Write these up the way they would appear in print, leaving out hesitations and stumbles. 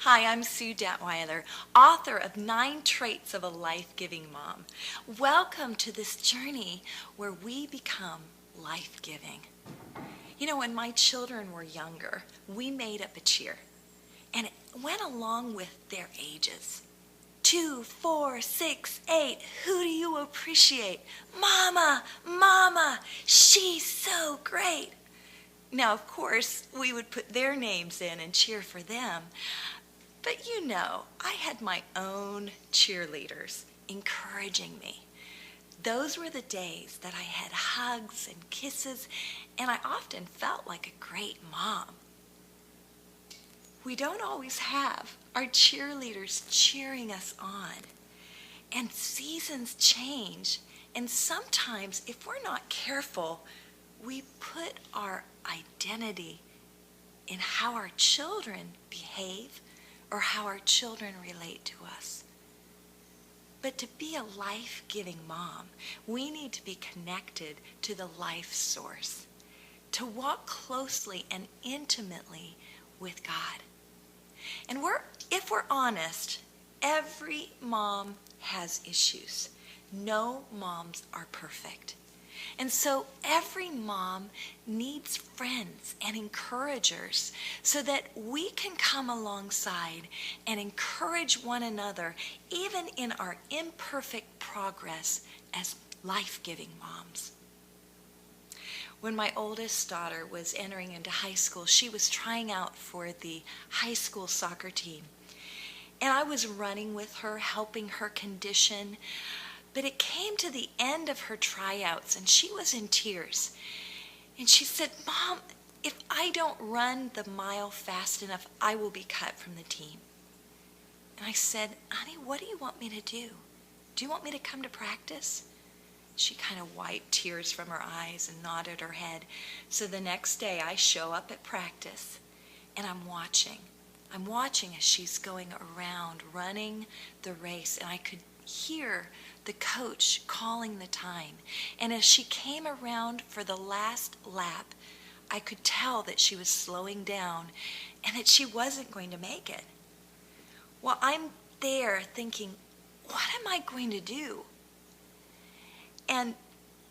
Hi, I'm Sue-Detweiler, author of 9 Traits of a Life-Giving Mom. Welcome to this journey where we become life-giving. You know, when my children were younger, we made up a cheer, and it went along with their ages. 2, 4, 6, 8, who do you appreciate? Mama, Mama, she's so great. Now, of course, we would put their names in and cheer for them. But you know, I had my own cheerleaders encouraging me. Those were the days that I had hugs and kisses, and I often felt like a great mom. We don't always have our cheerleaders cheering us on. And seasons change, and sometimes, if we're not careful, we put our identity in how our children behave or how our children relate to us. But to be a life-giving mom, we need to be connected to the life source, to walk closely and intimately with God. And if we're honest, every mom has issues. No moms are perfect. And so every mom needs friends and encouragers so that we can come alongside and encourage one another even in our imperfect progress as life-giving moms. When my oldest daughter was entering into high school, she was trying out for the high school soccer team. And I was running with her, helping her condition. But it came to the end of her tryouts, and she was in tears. And she said, Mom, if I don't run the mile fast enough, I will be cut from the team. And I said, honey, what do you want me to do? Do you want me to come to practice? She kind of wiped tears from her eyes and nodded her head. So the next day I show up at practice, and I'm watching. I'm watching as she's going around running the race, and I could hear the coach calling the time. And as she came around for the last lap, I could tell that she was slowing down and that she wasn't going to make it. Well, I'm there thinking, what am I going to do? And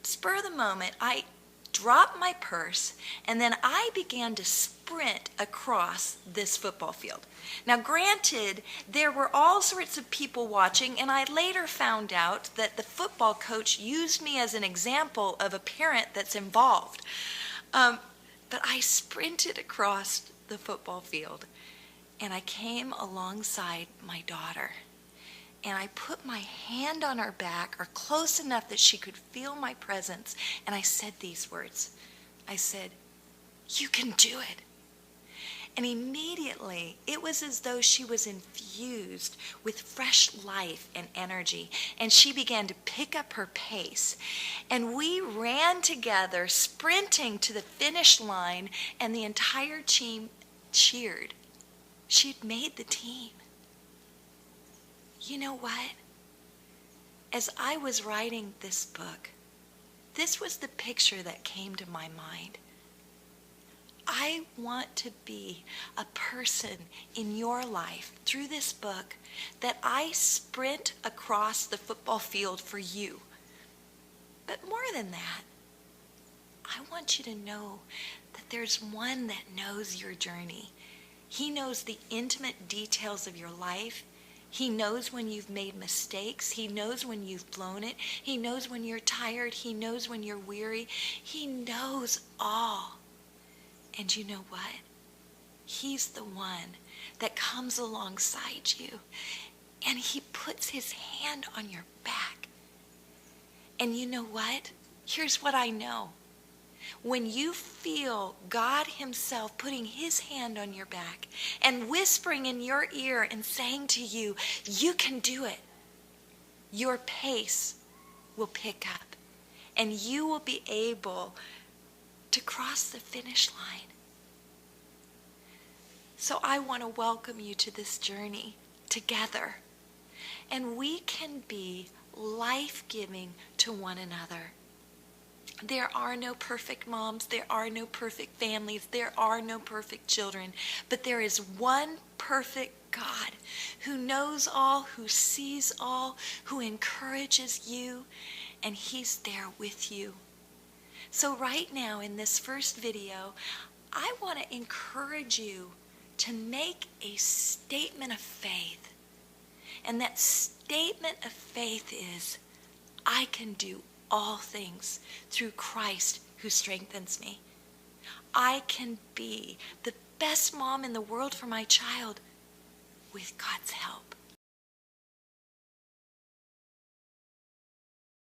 spur of the moment, I dropped my purse, and then I began to sprint across this football field. Now, granted, there were all sorts of people watching, and I later found out that the football coach used me as an example of a parent that's involved. But I sprinted across the football field, and I came alongside my daughter. And I put my hand on her back, or close enough that she could feel my presence, and I said these words. I said, you can do it. And immediately, it was as though she was infused with fresh life and energy, and she began to pick up her pace. And we ran together, sprinting to the finish line, and the entire team cheered. She had made the team. You know what? As I was writing this book, this was the picture that came to my mind. I want to be a person in your life through this book that I sprint across the football field for you. But more than that, I want you to know that there's one that knows your journey. He knows the intimate details of your life. He knows when you've made mistakes. He knows when you've blown it. He knows when you're tired. He knows when you're weary. He knows all. And you know what? He's the one that comes alongside you, and he puts his hand on your back. And you know what? Here's what I know. When you feel God himself putting his hand on your back and whispering in your ear and saying to you, you can do it, your pace will pick up and you will be able to cross the finish line. So I want to welcome you to this journey together, and we can be life-giving to one another. There are no perfect moms, there are no perfect families, there are no perfect children, but there is one perfect God who knows all, who sees all, who encourages you, and he's there with you. So right now in this first video, I want to encourage you to make a statement of faith. And that statement of faith is, I can do all things through Christ who strengthens me. I can be the best mom in the world for my child with God's help.